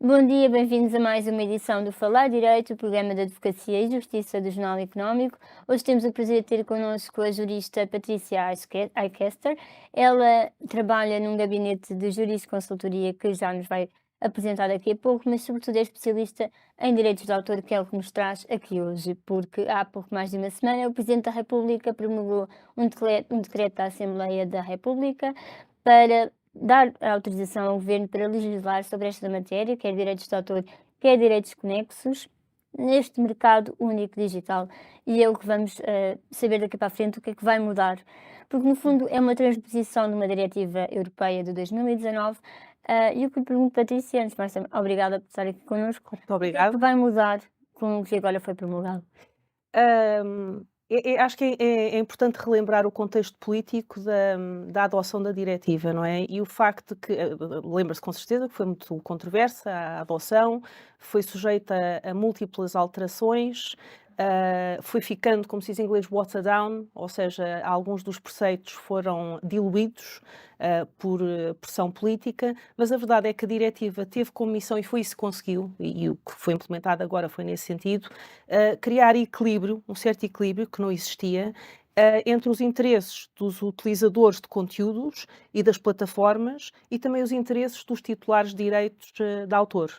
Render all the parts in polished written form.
Bom dia, bem-vindos a mais uma edição do Falar Direito, o programa de Advocacia e Justiça do Jornal Económico. Hoje temos o prazer de ter connosco a jurista Patrícia Aycaster. Ela trabalha num gabinete de jurisconsultoria que já nos vai apresentar daqui a pouco, mas sobretudo é especialista em direitos de autor, que é o que nos traz aqui hoje, porque há pouco mais de uma semana o Presidente da República promulgou um decreto da Assembleia da República para dar a autorização ao governo para legislar sobre esta matéria, quer direitos de autor, quer direitos conexos, neste mercado único digital. E é o que vamos saber daqui para a frente o que é que vai mudar. Porque, no fundo, é uma transposição de uma diretiva europeia de 2019. E o que lhe pergunto, Patrícia, antes de mais, obrigada por estar aqui connosco, Muito o que é que obrigada. vai mudar com o que agora foi promulgado? Acho que é importante relembrar o contexto político da adoção da diretiva, não é? E o facto de que, lembra-se com certeza que foi muito controversa a adoção, foi sujeita a múltiplas alterações, foi ficando, como se diz em inglês, watered down, ou seja, alguns dos preceitos foram diluídos por pressão política, mas a verdade é que a diretiva teve como missão, e foi isso que conseguiu, e o que foi implementado agora foi nesse sentido, criar equilíbrio, um certo equilíbrio que não existia, entre os interesses dos utilizadores de conteúdos e das plataformas e também os interesses dos titulares de direitos de autor.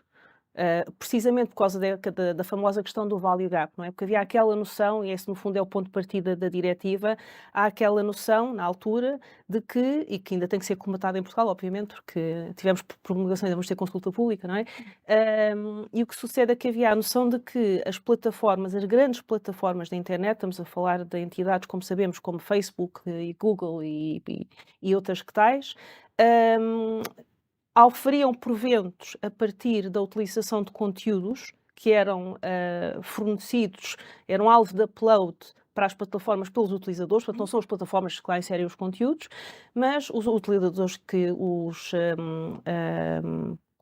Precisamente por causa da famosa questão do value gap, não é? Porque havia aquela noção, e esse no fundo é o ponto de partida da diretiva, há aquela noção, na altura, de que, e que ainda tem que ser comentada em Portugal, obviamente, porque tivemos promulgação, ainda vamos ter consulta pública, não é? E o que sucede é que havia a noção de que as plataformas, as grandes plataformas da internet, estamos a falar de entidades, como sabemos, como Facebook e Google e outras que tais, hum, oferiam proventos a partir da utilização de conteúdos que eram fornecidos, eram alvo de upload para as plataformas pelos utilizadores, portanto não são as plataformas que lá inserem os conteúdos, mas os utilizadores que os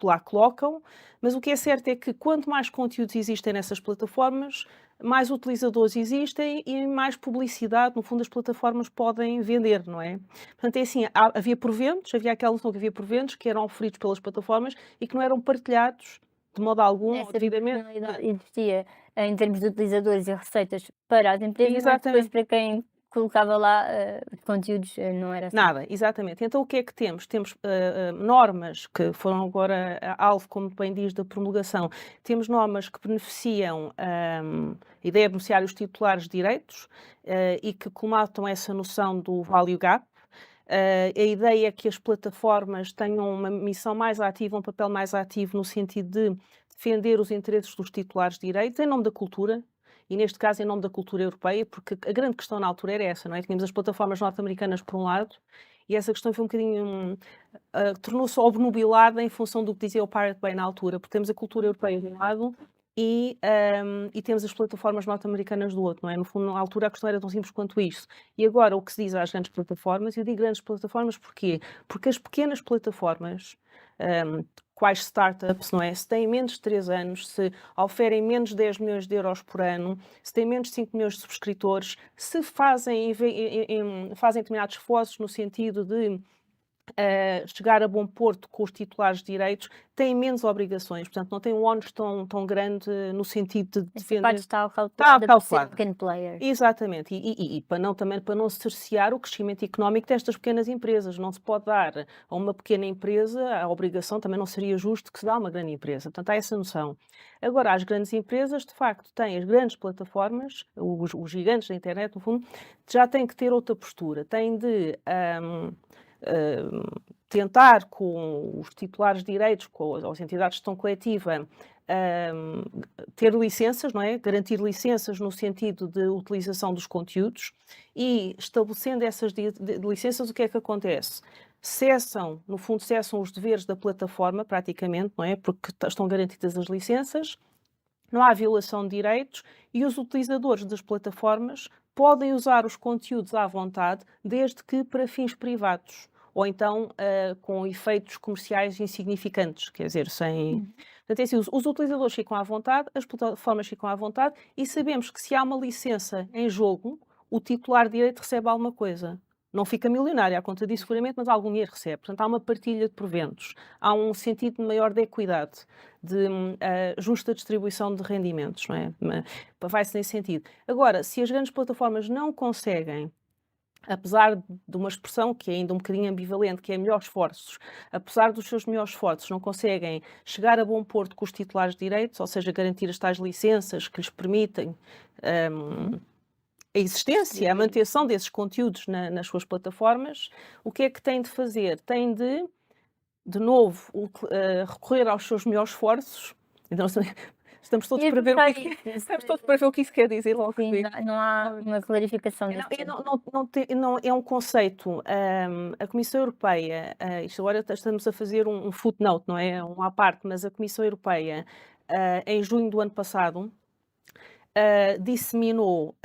lá colocam. Mas o que é certo é que quanto mais conteúdos existem nessas plataformas, mais utilizadores existem e mais publicidade, no fundo, as plataformas podem vender, não é? Portanto, é assim, havia proventos, havia aquela noção que havia proventos que eram oferidos pelas plataformas e que não eram partilhados de modo algum ou Essa devidamente. proporcionalidade existia em termos de utilizadores e receitas para as empresas, mas depois Exatamente. para quem colocava lá, os conteúdos, não era assim. Nada, exatamente. Então o que é que temos? Temos, normas que foram agora alvo, como bem diz, da promulgação. Temos normas que beneficiam, a ideia de beneficiar os titulares de direitos, e que colmatam essa noção do value gap. A ideia é que as plataformas tenham uma missão mais ativa, um papel mais ativo no sentido de defender os interesses dos titulares de direitos em nome da cultura, e neste caso em nome da cultura europeia, porque a grande questão na altura era essa, não é? Tínhamos as plataformas norte-americanas por um lado, e essa questão foi um bocadinho, tornou-se obnubilada em função do que dizia o Pirate Bay na altura, porque temos a cultura europeia de um lado e temos as plataformas norte-americanas do outro, não é? No fundo, na altura a questão era tão simples quanto isso. E agora o que se diz às grandes plataformas, eu digo grandes plataformas porquê? Porque as pequenas plataformas, quais startups, não é? Se têm menos de 3 anos, se oferem menos de 10 milhões de euros por ano, se têm menos de 5 milhões de subscritores, se fazem determinados esforços no sentido de chegar a bom porto com os titulares de direitos, têm menos obrigações, portanto não têm um ónus tão grande no sentido de Essa parte defender. está Está calculada por ser um calculado. pequeno player. Exatamente, e para não também para não cercear o crescimento económico destas pequenas empresas. Não se pode dar a uma pequena empresa a obrigação, também não seria justo que se dá a uma grande empresa, portanto há essa noção. Agora, as grandes empresas, de facto, têm as grandes plataformas, os gigantes da internet, no fundo, já têm que ter outra postura, têm de tentar com os titulares de direitos, com as entidades de gestão coletiva, hum, ter licenças, não é? Garantir licenças no sentido de utilização dos conteúdos e estabelecendo essas licenças, o que é que acontece? Cessam, no fundo, cessam os deveres da plataforma, praticamente, não é? Porque estão garantidas as licenças, não há violação de direitos e os utilizadores das plataformas podem usar os conteúdos à vontade, desde que para fins privados ou então com efeitos comerciais insignificantes, quer dizer, sem. Uhum. Portanto, é assim, os utilizadores ficam à vontade, as plataformas ficam à vontade e sabemos que se há uma licença em jogo, o titular de direito recebe alguma coisa. não fica milionário à conta disso seguramente, mas algum dinheiro recebe. Portanto, há uma partilha de proventos, há um sentido maior de equidade, de justa distribuição de rendimentos, não é? Vai-se nesse sentido. Agora, se as grandes plataformas não conseguem, apesar de uma expressão que é ainda um bocadinho ambivalente, que é melhores esforços, apesar dos seus melhores esforços, não conseguem chegar a bom porto com os titulares de direitos, ou seja, garantir as tais licenças que lhes permitem a existência, a manutenção desses conteúdos nas suas plataformas, o que é que têm de fazer? Têm de novo, recorrer aos seus melhores esforços. Então, estamos todos para ver estamos todos para ver o que isso quer dizer logo. Sim, não há uma clarificação desse tema. Não é um conceito. A Comissão Europeia, isto agora estamos a fazer um footnote, não é? Um à parte, mas a Comissão Europeia, em junho do ano passado, disseminou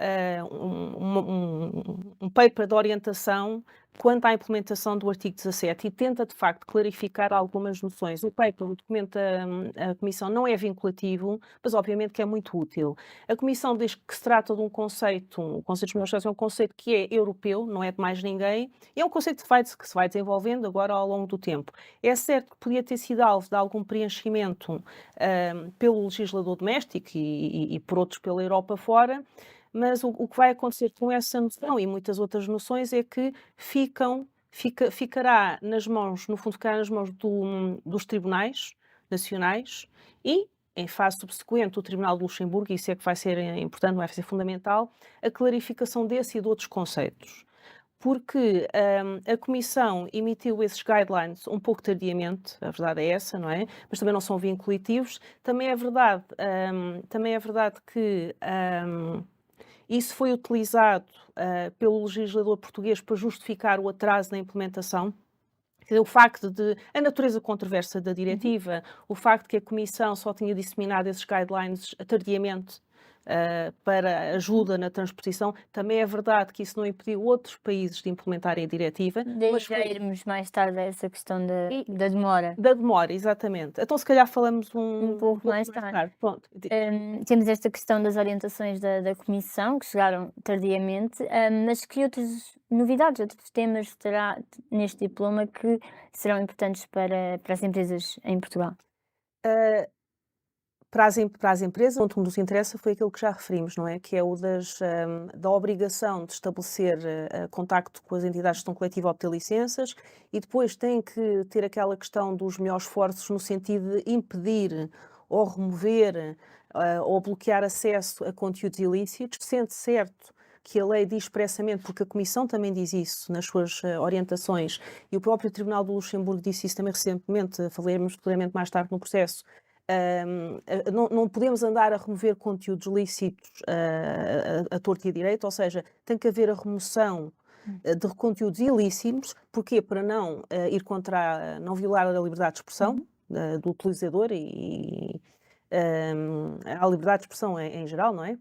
um paper de orientação quanto à implementação do artigo 17 e tenta, de facto, clarificar algumas noções. O paper, o documento da Comissão, não é vinculativo, mas obviamente que é muito útil. A Comissão diz que se trata de um conceito, o conceito de melhores é um conceito que é europeu, não é de mais ninguém, e é um conceito que se vai desenvolvendo agora ao longo do tempo. É certo que podia ter sido alvo de algum preenchimento pelo legislador doméstico e por outros pela Europa fora, mas o que vai acontecer com essa noção e muitas outras noções é que ficará nas mãos, no fundo, ficará nas mãos dos tribunais nacionais e, em fase subsequente, o Tribunal de Luxemburgo, isso é que vai ser importante, vai ser fundamental, a clarificação desse e de outros conceitos. Porque a Comissão emitiu esses guidelines um pouco tardiamente, a verdade é essa, não é? Mas também não são vinculativos. Também é verdade que isso foi utilizado pelo legislador português para justificar o atraso na implementação. Quer dizer, o facto de a natureza controversa da diretiva, o facto de que a Comissão só tinha disseminado esses guidelines tardiamente para ajuda na transposição, também é verdade que isso não impediu outros países de implementarem a diretiva. Daí Mas já irmos mais tarde a essa questão da demora. da demora, exatamente. Então, se calhar falamos Um pouco mais tarde. Pronto. Temos esta questão das orientações da Comissão, que chegaram tardiamente, mas que outras novidades, outros temas terá neste diploma que serão importantes para as empresas em Portugal? Para as empresas, o ponto que nos interessa foi aquilo que já referimos, não é? Que é o da obrigação de estabelecer contacto com as entidades de gestão coletiva a obter licenças e depois tem que ter aquela questão dos melhores esforços no sentido de impedir ou remover ou bloquear acesso a conteúdos ilícitos, sendo certo que a lei diz expressamente, porque a Comissão também diz isso nas suas orientações e o próprio Tribunal do Luxemburgo disse isso também recentemente, falaremos futuramente mais tarde no processo. Não podemos andar a remover conteúdos lícitos a torto e a direito, ou seja, tem que haver a remoção de conteúdos ilícitos, porque para não ir contra, não violar a liberdade de expressão do utilizador e a liberdade de expressão em geral, não é?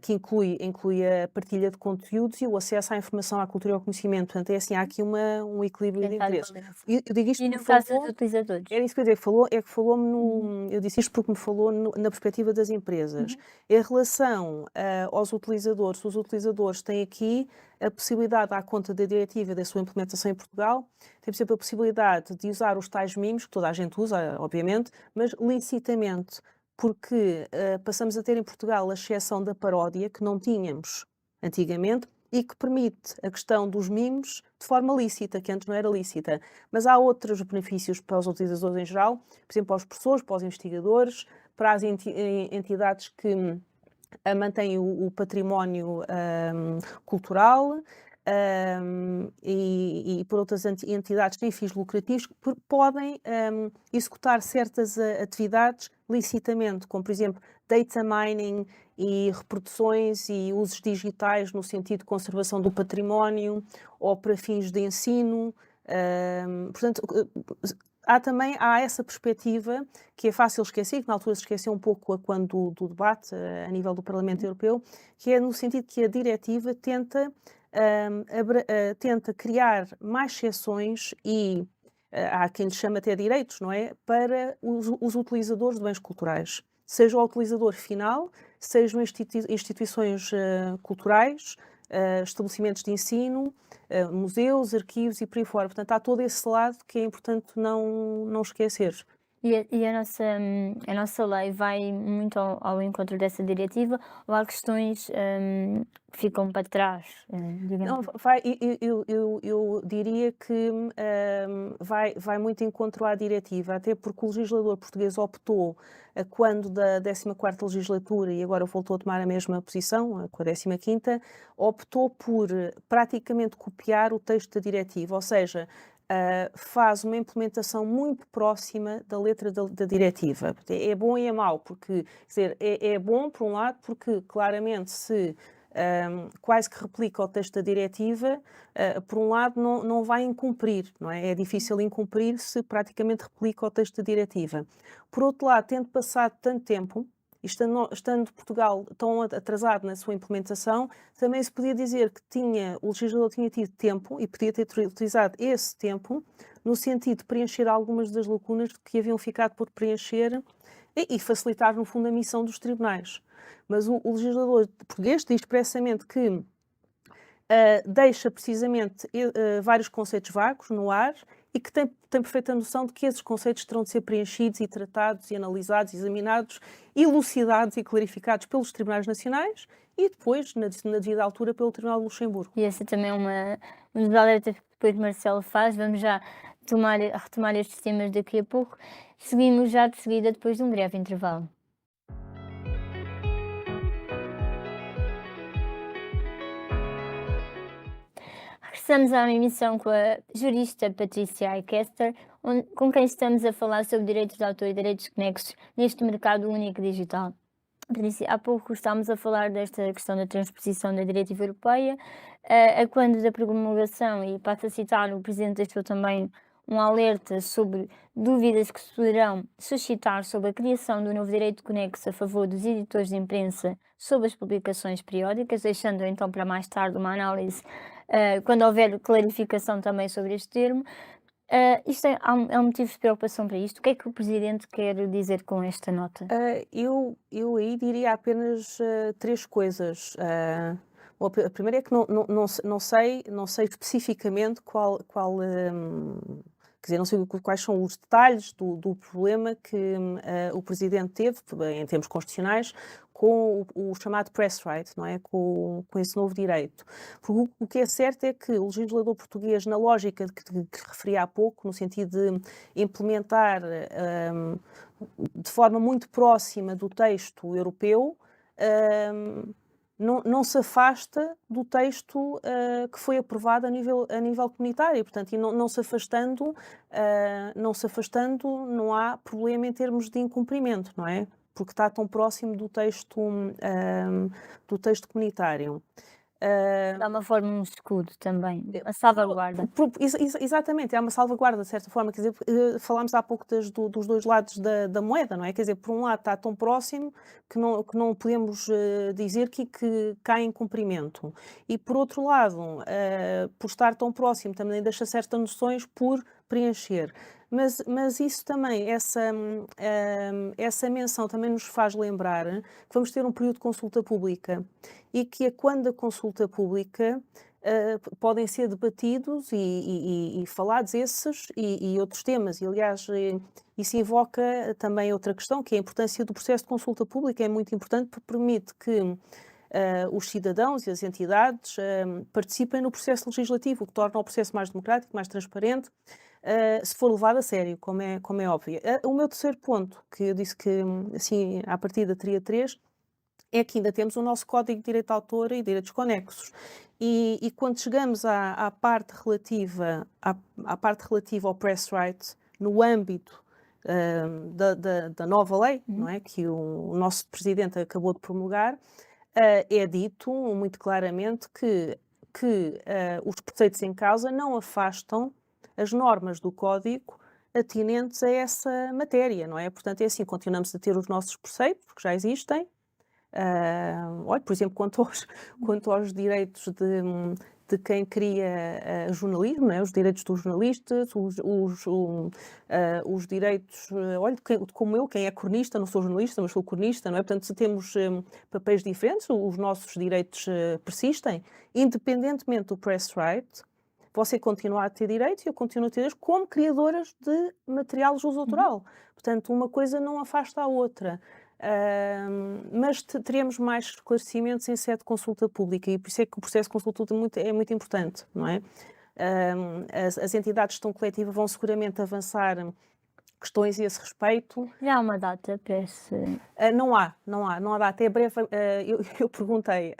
Que inclui a partilha de conteúdos e o acesso à informação, à cultura e ao conhecimento. Portanto, é assim, há aqui um equilíbrio de interesses. Eu digo isto E no porque caso dos utilizadores? era isso que eu ia dizer, falou-me eu disse isto porque me falou na perspectiva das empresas. Em relação aos utilizadores, os utilizadores têm aqui a possibilidade, à conta da diretiva da sua implementação em Portugal, tem, por exemplo, a possibilidade de usar os tais mimos, que toda a gente usa, obviamente, mas licitamente, porque passamos a ter em Portugal a exceção da paródia, que não tínhamos antigamente, e que permite a questão dos mimos de forma lícita, que antes não era lícita. Mas há outros benefícios para os utilizadores em geral, por exemplo, para os professores, para os investigadores, para as entidades que mantêm o património cultural, e por outras entidades sem fins lucrativos que podem executar certas atividades licitamente, como por exemplo data mining e reproduções e usos digitais no sentido de conservação do património ou para fins de ensino. Portanto, há essa perspectiva que é fácil esquecer, que na altura se esqueceu um pouco quando do debate a nível do Parlamento Europeu, que é no sentido que a diretiva tenta criar mais exceções e há quem lhe chama até direitos, não é? Para os utilizadores de bens culturais. Seja o utilizador final, sejam instituições culturais, estabelecimentos de ensino, museus, arquivos e por aí fora. Portanto, há todo esse lado que é importante não esquecer. E a nossa lei vai muito ao encontro dessa diretiva ou há questões, que ficam para trás, digamos Não, assim? vai, eu diria que vai muito em encontro à diretiva, até porque o legislador português optou, quando da 14ª legislatura, e agora voltou a tomar a mesma posição, com a 15ª, optou por praticamente copiar o texto da diretiva, ou seja, faz uma implementação muito próxima da letra da diretiva. É bom e é mau, porque, quer dizer, é bom por um lado, porque claramente se quase que replica o texto da diretiva, por um lado não vai incumprir, não é? É difícil incumprir se praticamente replica o texto da diretiva. Por outro lado, tendo passado tanto tempo, e estando Portugal tão atrasado na sua implementação, também se podia dizer que o legislador tinha tido tempo e podia ter utilizado esse tempo no sentido de preencher algumas das lacunas que haviam ficado por preencher e facilitar, no fundo, a missão dos tribunais. Mas o legislador português diz expressamente que deixa precisamente vários conceitos vagos no ar e que tem perfeita noção de que esses conceitos terão de ser preenchidos e tratados e analisados, examinados, elucidados e clarificados pelos tribunais nacionais e depois, na devida altura, pelo Tribunal de Luxemburgo. E essa também é um dos alertas que depois Marcelo faz. Vamos já retomar estes temas daqui a pouco. Seguimos já de seguida depois de um breve intervalo. Regressamos à emissão com a jurista Patrícia Aikester, com quem estamos a falar sobre direitos de autor e direitos conexos neste mercado único digital. Patrícia, há pouco estávamos a falar desta questão da transposição da diretiva europeia, a quando da promulgação, e passo a citar, o Presidente deixou também um alerta sobre dúvidas que se poderão suscitar sobre a criação do novo direito conexo a favor dos editores de imprensa sobre as publicações periódicas, deixando então para mais tarde uma análise, quando houver clarificação também sobre este termo. Isto é um motivo de preocupação para isto? O que é que o Presidente quer dizer com esta nota? Eu aí diria apenas 3 coisas. Bom, a primeira é que não sei especificamente quer dizer, não sei quais são os detalhes do problema que o Presidente teve, em termos constitucionais, com o chamado press right, não é? Com esse novo direito. Porque o que é certo é que o legislador português, na lógica que referi há pouco, no sentido de implementar de forma muito próxima do texto europeu, não se afasta do texto que foi aprovado a nível comunitário, portanto, e não se afastando, não há problema em termos de incumprimento, não é? Porque está tão próximo do texto comunitário. Dá uma forma, um escudo também, a salvaguarda. Exatamente, é uma salvaguarda, de certa forma, quer dizer, falámos há pouco dos dois lados da moeda, não é? Quer dizer, por um lado está tão próximo que não podemos dizer que cai em cumprimento. E por outro lado, por estar tão próximo, também deixa certas noções por preencher. Mas isso também, essa menção também nos faz lembrar que vamos ter um período de consulta pública e que quando a consulta pública podem ser debatidos e falados esses e outros temas. E, aliás, isso invoca também outra questão, que é a importância do processo de consulta pública. É muito importante porque permite que os cidadãos e as entidades participem no processo legislativo, o que torna o processo mais democrático, mais transparente, se for levado a sério, como é óbvio. O meu terceiro ponto, que eu disse que, assim, à partida teria 3, é que ainda temos o nosso Código de Direito de Autor e Direitos Conexos. E quando chegamos à parte relativa ao press right, no âmbito da nova lei, não é, que o nosso Presidente acabou de promulgar, é dito muito claramente que os preceitos em causa não afastam as normas do Código atinentes a essa matéria, não é? Portanto, é assim, continuamos a ter os nossos preceitos, porque já existem. Olha, por exemplo, quanto aos direitos de de quem cria jornalismo, não é? Os direitos dos jornalistas, os direitos, olha, como eu, quem é cronista, não sou jornalista, mas sou cronista, não é? Portanto, se temos papéis diferentes, os nossos direitos persistem, independentemente do press right, você continua a ter direitos e eu continuo a ter direitos como criadoras de material de uso autoral. Portanto, uma coisa não afasta a outra. Mas teremos mais esclarecimentos em sede de consulta pública e por isso é que o processo de consulta é muito importante, não é? As entidades de gestão coletiva vão seguramente avançar questões a esse respeito. Já há uma data para esse. Não há data. É breve. Eu perguntei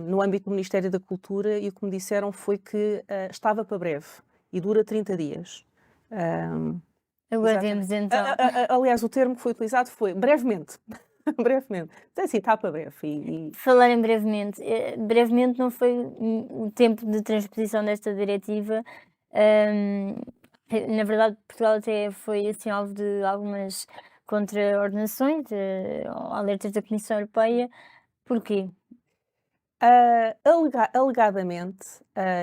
no âmbito do Ministério da Cultura e o que me disseram foi que estava para breve e dura 30 dias. Aguardemos então. Aliás, o termo que foi utilizado foi brevemente. Brevemente. Então, assim, está para breve. Falar em brevemente. Brevemente não foi o tempo de transposição desta diretiva. Na verdade, Portugal até foi assim alvo de algumas contraordenações, alertas da Comissão Europeia. Porquê? Alegadamente,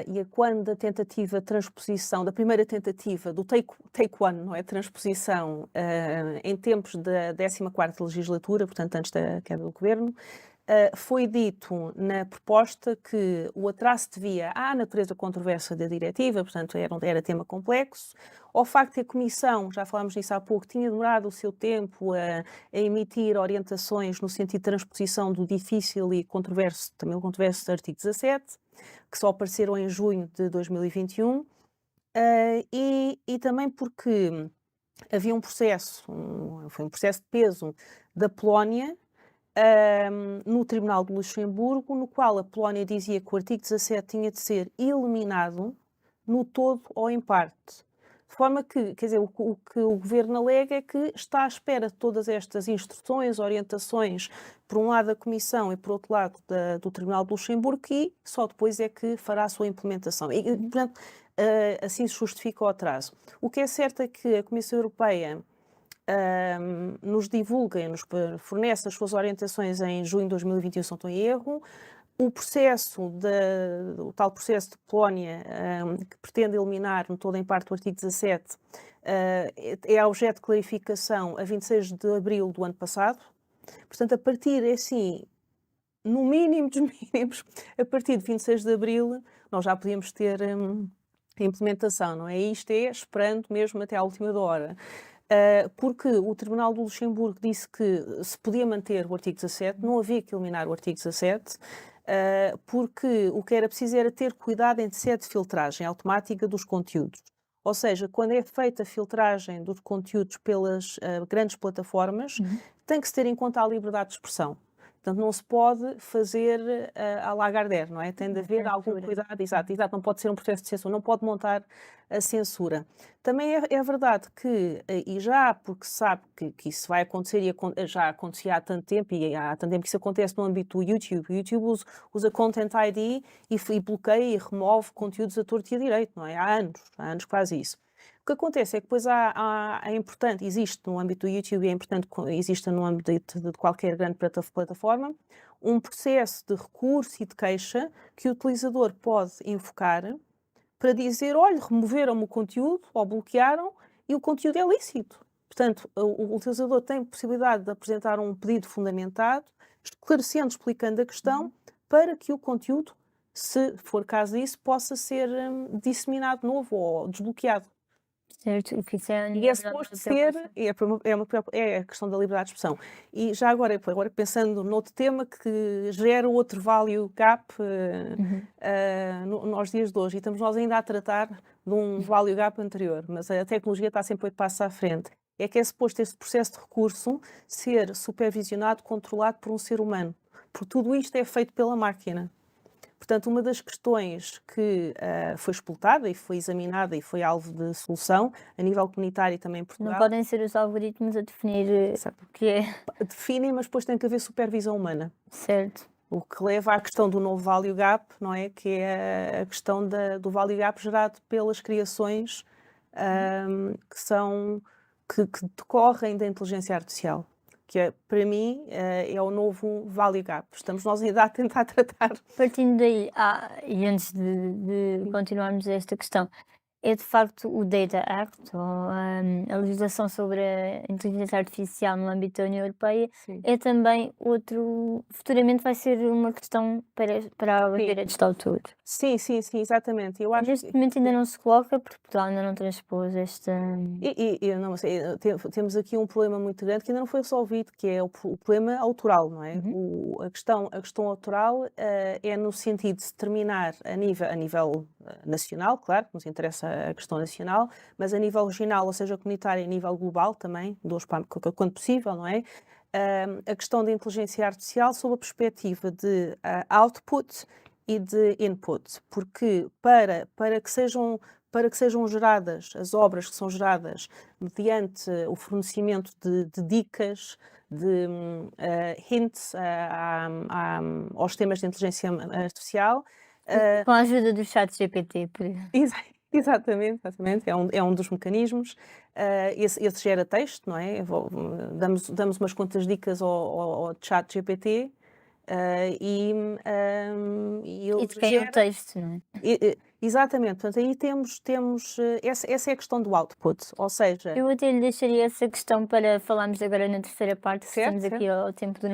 e quando a tentativa de transposição, da primeira tentativa do take one, não é? Transposição, em tempos da 14ª legislatura, portanto antes da queda do governo, foi dito na proposta que o atraso devia à natureza controversa da diretiva, portanto era tema complexo, ao facto de a Comissão, já falámos nisso há pouco, tinha demorado o seu tempo a emitir orientações no sentido de transposição do difícil e controverso, também o controverso artigo 17, que só apareceram em junho de 2021, e também porque havia um processo, foi um processo de peso da Polónia, no Tribunal de Luxemburgo, no qual a Polónia dizia que o artigo 17 tinha de ser eliminado no todo ou em parte. De forma que, quer dizer, o que o Governo alega é que está à espera de todas estas instruções, orientações, por um lado da Comissão e por outro lado do Tribunal de Luxemburgo, e só depois é que fará a sua implementação. E, portanto, assim se justifica o atraso. O que é certo é que a Comissão Europeia nos divulga e nos fornece as suas orientações em junho de 2021, se não estou em erro. O tal processo de Polónia, que pretende eliminar no todo em parte o artigo 17, é objeto de clarificação a 26 de abril do ano passado. Portanto, a partir, assim, no mínimo dos mínimos, a partir de 26 de abril, nós já podíamos ter a implementação, não é? Isto é esperando mesmo até à última hora. Porque o Tribunal do Luxemburgo disse que se podia manter o artigo 17, não havia que eliminar o artigo 17, porque o que era preciso era ter cuidado em sede de filtragem automática dos conteúdos. Ou seja, quando é feita a filtragem dos conteúdos pelas grandes plataformas, tem que se ter em conta a liberdade de expressão. Portanto, não se pode fazer à Lagardère, não é? Tem de haver algum cuidado, exato, não pode ser um processo de censura, não pode montar a censura. Também é verdade que, e já porque se sabe que isso vai acontecer, e já acontecia há tanto tempo, e há tanto tempo que isso acontece no âmbito do YouTube. O YouTube usa Content ID e bloqueia e remove conteúdos a torto e a direito, não é? Há anos que faz isso. O que acontece é que depois é importante, existe no âmbito do YouTube e é importante que exista no âmbito de qualquer grande plataforma, um processo de recurso e de queixa que o utilizador pode invocar para dizer, olha, removeram-me o conteúdo ou bloquearam e o conteúdo é lícito. Portanto, o utilizador tem a possibilidade de apresentar um pedido fundamentado, esclarecendo, explicando a questão, para que o conteúdo, se for caso disso, possa ser disseminado de novo ou desbloqueado. Certo, o que isso é E é suposto ser, é a questão da liberdade de expressão. E já agora pensando noutro tema que gera outro value gap nos dias de hoje, e estamos nós ainda a tratar de um value gap anterior, mas a tecnologia está sempre 8 passos à frente. É que é suposto este processo de recurso ser supervisionado, controlado por um ser humano, porque tudo isto é feito pela máquina. Portanto, uma das questões que foi explotada e foi examinada e foi alvo de solução a nível comunitário e também em Portugal. Não podem ser os algoritmos a definir o que é. Definem, mas depois tem que haver supervisão humana. Certo. O que leva à questão do novo value gap, não é? Que é a questão do value gap gerado pelas criações que decorrem da inteligência artificial. que para mim é o novo Value Gap. Estamos nós ainda a tentar tratar. Partindo daí, e antes de continuarmos esta questão, é de facto o Data Act, ou a legislação sobre a inteligência artificial no âmbito da União Europeia, Sim. é também outro, futuramente vai ser uma questão para os Sim. direitos de autor. Sim, exatamente. Eu acho Neste que momento ainda não se coloca, porque Portugal ainda não transpôs esta. eu não sei, temos aqui um problema muito grande que ainda não foi resolvido, que é o problema autoral, não é? Uhum. A questão autoral é no sentido de se determinar a nível nacional, claro, que nos interessa a questão nacional, mas a nível regional, ou seja, comunitário e a nível global também, quando possível, não é? A questão da inteligência artificial sob a perspectiva de output e de input, porque para que sejam geradas as obras que são geradas mediante o fornecimento de dicas, de hints aos temas de inteligência artificial. Com a ajuda do chat GPT, por exemplo. Exatamente, é um dos mecanismos. Esse gera texto, não é? Damos umas quantas dicas ao chat GPT, e E ele de quem é o gera. texto, não é? Exatamente, portanto, aí temos essa é a questão do output, ou seja, Eu até lhe deixaria essa questão para falarmos agora na terceira parte, que certo, estamos aqui certo, ao tempo da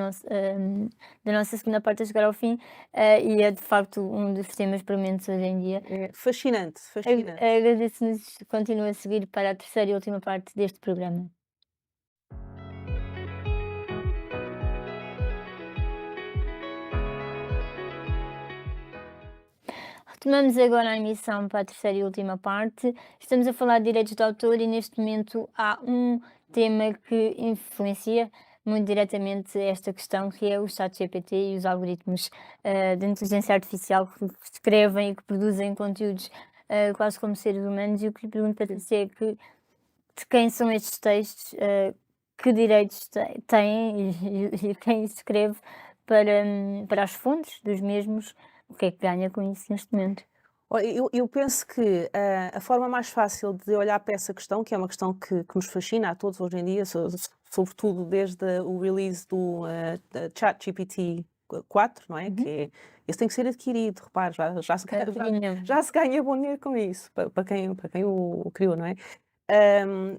nossa segunda parte a chegar ao fim, e é de facto um dos temas prementes hoje em dia. é fascinante. Agradeço-nos, continua a seguir para a terceira e última parte deste programa. Retomamos agora a emissão para a terceira e última parte. Estamos a falar de direitos de autor e neste momento há um tema que influencia muito diretamente esta questão, que é o ChatGPT e os algoritmos de inteligência artificial que escrevem e que produzem conteúdos quase como seres humanos. E o que lhe pergunto, Patrícia, é que de quem são estes textos, que direitos têm e quem escreve para as fontes dos mesmos, o que é que ganha com isso neste momento? Olha, eu penso que a forma mais fácil de olhar para essa questão, que é uma questão que nos fascina a todos hoje em dia, sobretudo desde o release do da ChatGPT 4, não é? Uhum. Esse tem que ser adquirido, repare, já se ganha, Opinião. já se ganha bom dinheiro com isso, para quem o criou, não é?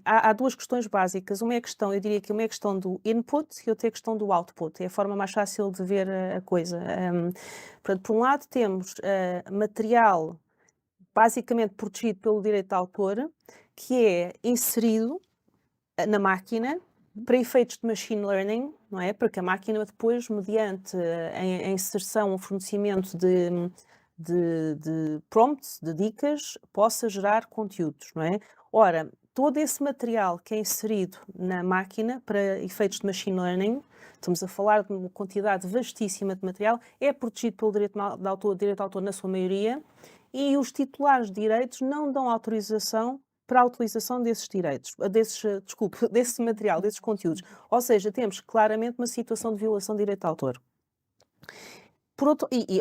Há duas questões básicas. Uma é a questão, eu diria que uma é a questão do input e outra é a questão do output. É a forma mais fácil de ver a coisa. Portanto, por um lado temos material basicamente protegido pelo direito de autor, que é inserido na máquina para efeitos de machine learning, não é? Para que a máquina depois, mediante a inserção, o fornecimento de prompts, de dicas, possa gerar conteúdos, não é? Ora, todo esse material que é inserido na máquina para efeitos de machine learning, estamos a falar de uma quantidade vastíssima de material, é protegido pelo direito de autor na sua maioria, e os titulares de direitos não dão autorização para a utilização desses direitos, desse material, desses conteúdos. Ou seja, temos claramente uma situação de violação de direito de autor.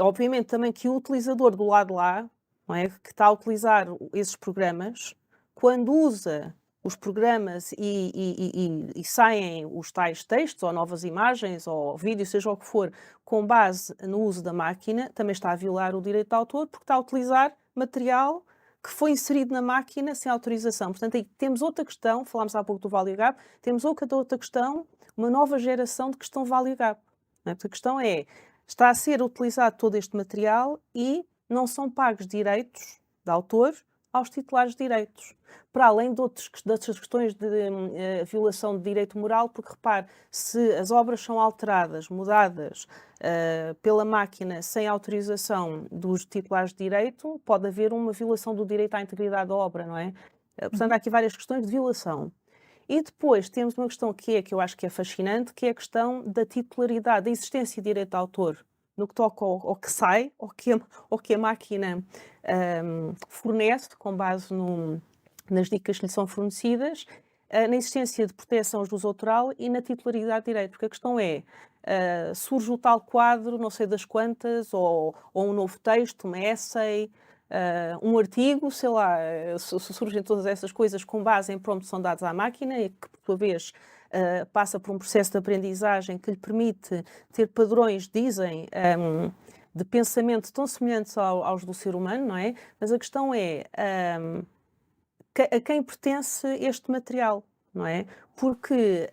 Obviamente também que o utilizador do lado de lá, não é, que está a utilizar esses programas, quando usa os programas e saem os tais textos ou novas imagens ou vídeos, seja o que for, com base no uso da máquina, também está a violar o direito de autor porque está a utilizar material que foi inserido na máquina sem autorização. Portanto, aí temos outra questão, falámos há pouco do Value Gap, temos outra questão, uma nova geração de questão Value Gap. Não é? Porque a questão é, está a ser utilizado todo este material e não são pagos direitos de autor aos titulares de direitos. Para além de outras questões de violação de direito moral, porque repare, se as obras são alteradas, mudadas pela máquina sem autorização dos titulares de direito, pode haver uma violação do direito à integridade da obra, não é? Portanto, há aqui várias questões de violação. E depois temos uma questão que eu acho que é fascinante, que é a questão da titularidade, da existência de direito de autor no que toca ao que sai, ao que a máquina fornece, com base nas dicas que lhe são fornecidas, na existência de proteção de uso autoral e na titularidade de direito. Porque a questão é, surge o tal quadro, não sei das quantas, ou um novo texto, uma essay, um artigo, sei lá, surgem todas essas coisas com base em prompts que são dados à máquina e que, por sua vez, passa por um processo de aprendizagem que lhe permite ter padrões, dizem, de pensamento tão semelhantes aos do ser humano, não é? Mas a questão é, a quem pertence este material, não é? Porque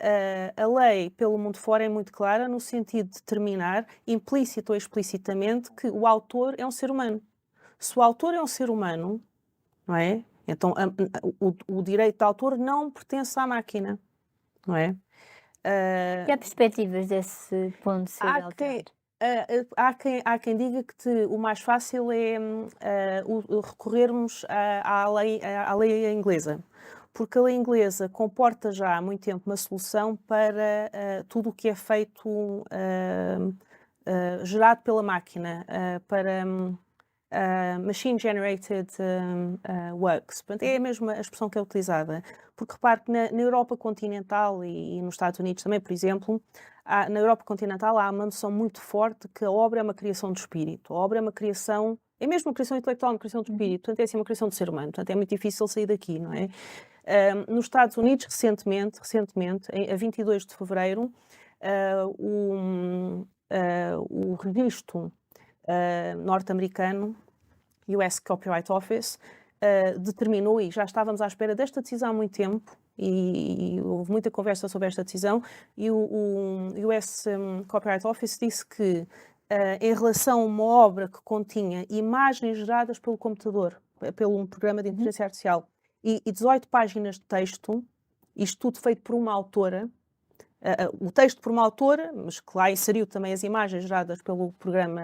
a lei pelo mundo fora é muito clara no sentido de determinar, implícito ou explicitamente, que o autor é um ser humano. Se o autor é um ser humano, não é? Então o direito de autor não pertence à máquina, não é? E há perspectivas desse ponto ser Há quem, alterado? há quem diga que o mais fácil é recorrermos à lei inglesa, porque a lei inglesa comporta já há muito tempo uma solução para tudo o que é feito, gerado pela máquina, para machine generated works. Portanto, é a mesma expressão que é utilizada. Porque repare que na Europa continental e nos Estados Unidos também, por exemplo, na Europa continental há uma noção muito forte que a obra é uma criação do espírito. A obra é uma criação, é mesmo uma criação intelectual, uma criação do espírito. Portanto, é assim uma criação do ser humano. Portanto, é muito difícil sair daqui, não é? Nos Estados Unidos, recentemente, a 22 de fevereiro, o registro norte-americano, US Copyright Office, determinou, e já estávamos à espera desta decisão há muito tempo, e houve muita conversa sobre esta decisão, e o US Copyright Office disse que, em relação a uma obra que continha imagens geradas pelo computador, pelo um programa de inteligência artificial, e 18 páginas de texto, isto tudo feito por uma autora, o texto por uma autora, mas que lá inseriu também as imagens geradas pelo programa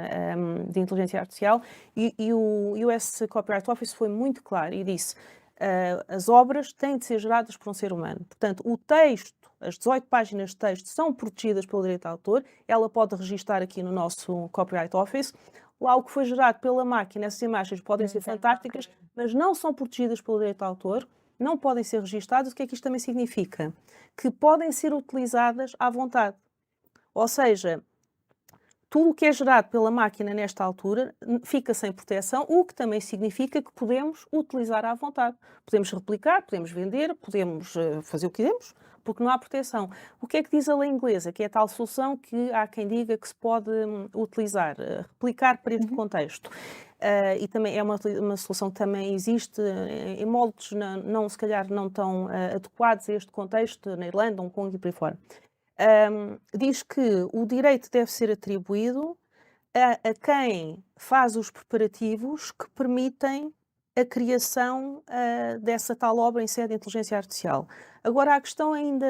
de inteligência artificial, e o US Copyright Office foi muito claro e disse as obras têm de ser geradas por um ser humano. Portanto, o texto, as 18 páginas de texto são protegidas pelo direito de autor, ela pode registar aqui no nosso Copyright Office. Lá o que foi gerado pela máquina, essas imagens podem ser fantásticas, mas não são protegidas pelo direito de autor, não podem ser registadas. O que é que isto também significa? Que podem ser utilizadas à vontade. Ou seja, tudo o que é gerado pela máquina nesta altura fica sem proteção, o que também significa que podemos utilizar à vontade. Podemos replicar, podemos vender, podemos fazer o que queremos, porque não há proteção. O que é que diz a lei inglesa? Que é a tal solução que há quem diga que se pode utilizar, replicar para este contexto. E também é uma solução que também existe em moldes se calhar não tão adequados a este contexto, na Irlanda, Hong Kong e por aí fora. Diz que o direito deve ser atribuído a quem faz os preparativos que permitem a criação dessa tal obra em sede de inteligência artificial. Agora, a questão ainda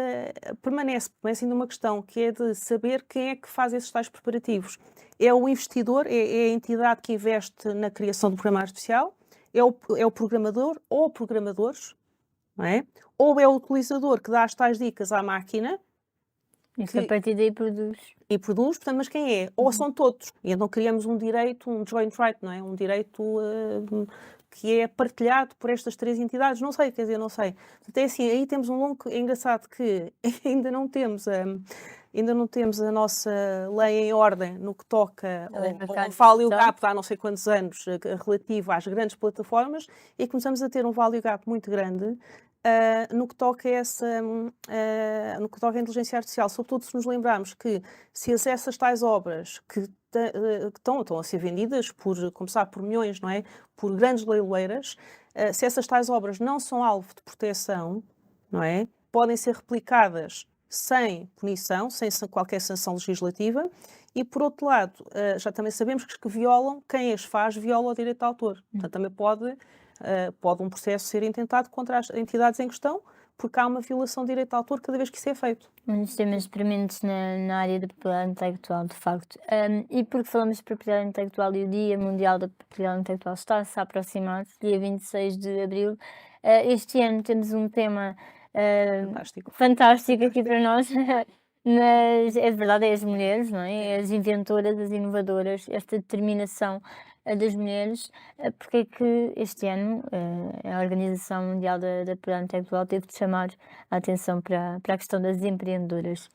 permanece ainda uma questão, que é de saber quem é que faz esses tais preparativos. É o investidor, é a entidade que investe na criação do programa artificial, é o programador ou programadores, não é? Ou é o utilizador que dá as tais dicas à máquina, Isso a partir daí produz. e produz, portanto, mas quem é? Ou são todos. E então criamos um direito, um joint right, não é? Um direito que é partilhado por estas três entidades. Não sei, quer dizer, não sei. Portanto, é assim, aí temos um longo... É engraçado que ainda não temos a nossa lei em ordem no que toca ao value gap há não sei quantos anos relativo às grandes plataformas, e começamos a ter um value gap muito grande no que toca no que toca à inteligência artificial, sobretudo se nos lembrarmos que se essas tais obras que estão a ser vendidas por, começar por milhões, não é? Por grandes leiloeiras, se essas tais obras não são alvo de proteção, não é? Podem ser replicadas sem punição, sem qualquer sanção legislativa, e por outro lado, já também sabemos que violam, quem as faz viola o direito de autor. Portanto, também pode um processo ser intentado contra as entidades em questão, porque há uma violação de direito de autor cada vez que isso é feito. Muitos temas prementes na área da propriedade intelectual, de facto. E porque falamos de propriedade intelectual e o Dia Mundial da Propriedade Intelectual está-se a aproximar, dia 26 de abril, este ano temos um tema fantástico aqui para nós, mas é verdade, é as mulheres, não é? As inventoras, as inovadoras, esta determinação das mulheres, porque é que este ano a Organização Mundial da Propriedade Intelectual teve de chamar a atenção para a questão das empreendedoras?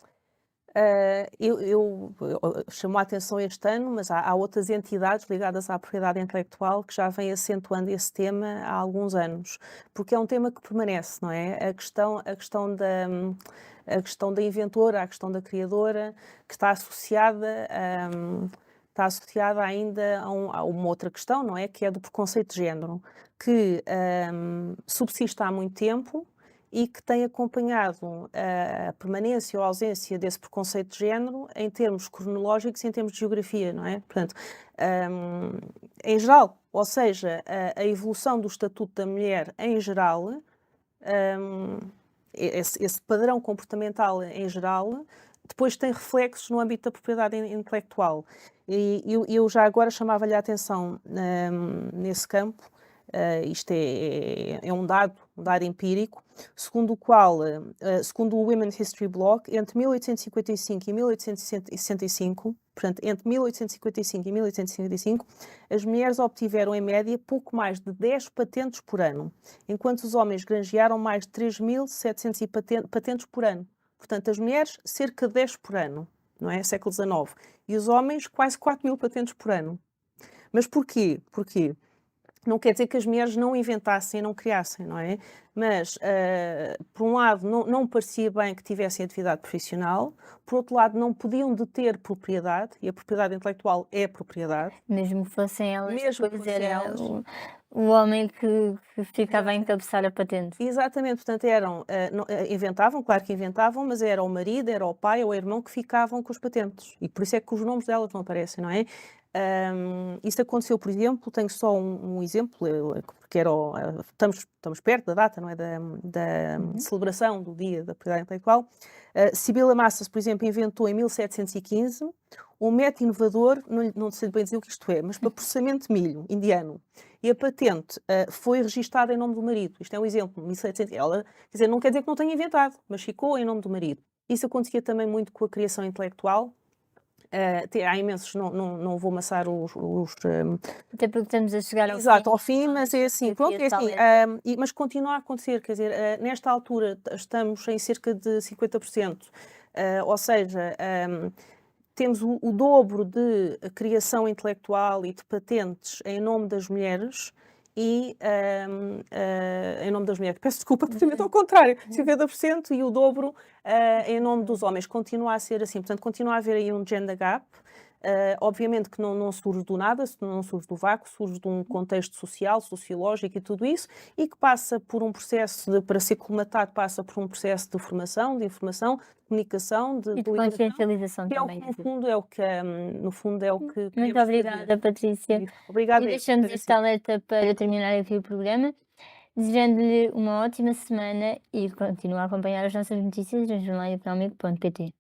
Chamou a atenção este ano, mas há outras entidades ligadas à propriedade intelectual que já vêm acentuando esse tema há alguns anos, porque é um tema que permanece, não é? A questão da inventora, a questão da criadora, que está associada ainda a uma outra questão, não é? Que é do preconceito de género, que subsiste há muito tempo e que tem acompanhado a permanência ou a ausência desse preconceito de género em termos cronológicos e em termos de geografia, não é? Portanto, em geral, ou seja, a evolução do estatuto da mulher em geral, esse padrão comportamental em geral, depois tem reflexos no âmbito da propriedade intelectual. E eu já agora chamava-lhe a atenção nesse campo. Isto é um dado empírico, segundo o qual, segundo o Women's History Blog, entre 1855 e 1865, portanto, entre 1855 e 1865, as mulheres obtiveram, em média, pouco mais de 10 patentes por ano, enquanto os homens granjearam mais de 3.700 patentes por ano. Portanto, as mulheres, cerca de 10 por ano, não é? Século XIX. E os homens, quase 4.000 patentes por ano. Mas porquê? Porquê? Não quer dizer que as mulheres não inventassem, não criassem, não é? Mas, por um lado, não parecia bem que tivessem atividade profissional, por outro lado, não podiam deter propriedade, e a propriedade intelectual é propriedade. Mesmo que fossem elas, Mesmo que depois fossem era elas. o homem que ficava a encabeçar a patente. Exatamente, portanto, inventavam, claro que inventavam, mas era o marido, era o pai ou o irmão que ficavam com os patentes. E por isso é que os nomes delas não aparecem, não é? Isso aconteceu, por exemplo, tenho só um exemplo, porque estamos perto da data, não é? Da celebração do Dia da Propriedade Intelectual. Sibila Massas, por exemplo, inventou em 1715 um método inovador, não sei bem dizer o que isto é, mas para processamento de milho indiano. E a patente foi registada em nome do marido. Isto é um exemplo, 1700. Ela, quer dizer, não quer dizer que não tenha inventado, mas ficou em nome do marido. Isso acontecia também muito com a criação intelectual. Há imensos, não vou amassar Até porque estamos a chegar ao exato, fim. ao fim, mas é assim, pronto, é assim, mas continua a acontecer, quer dizer, nesta altura estamos em cerca de 50%, ou seja, temos o dobro de criação intelectual e de patentes em nome das mulheres e em nome das mulheres. Peço desculpa, porque ao contrário, 50% e o dobro em nome dos homens. Continua a ser assim, portanto, continua a haver aí um gender gap. Obviamente que não surge do nada, não surge do vácuo, surge de um contexto social, sociológico e tudo isso, e que passa por um processo para ser colmatado, passa por um processo de formação, de informação, de comunicação, E de liberação, consciencialização que é o também. que no fundo é o que Muito queremos fazer. obrigada, Patrícia. Obrigada E eu, deixamos Patrícia. este alerta para terminar aqui o programa, desejando-lhe uma ótima semana e continue a acompanhar as nossas notícias no jornaleconómico.pt.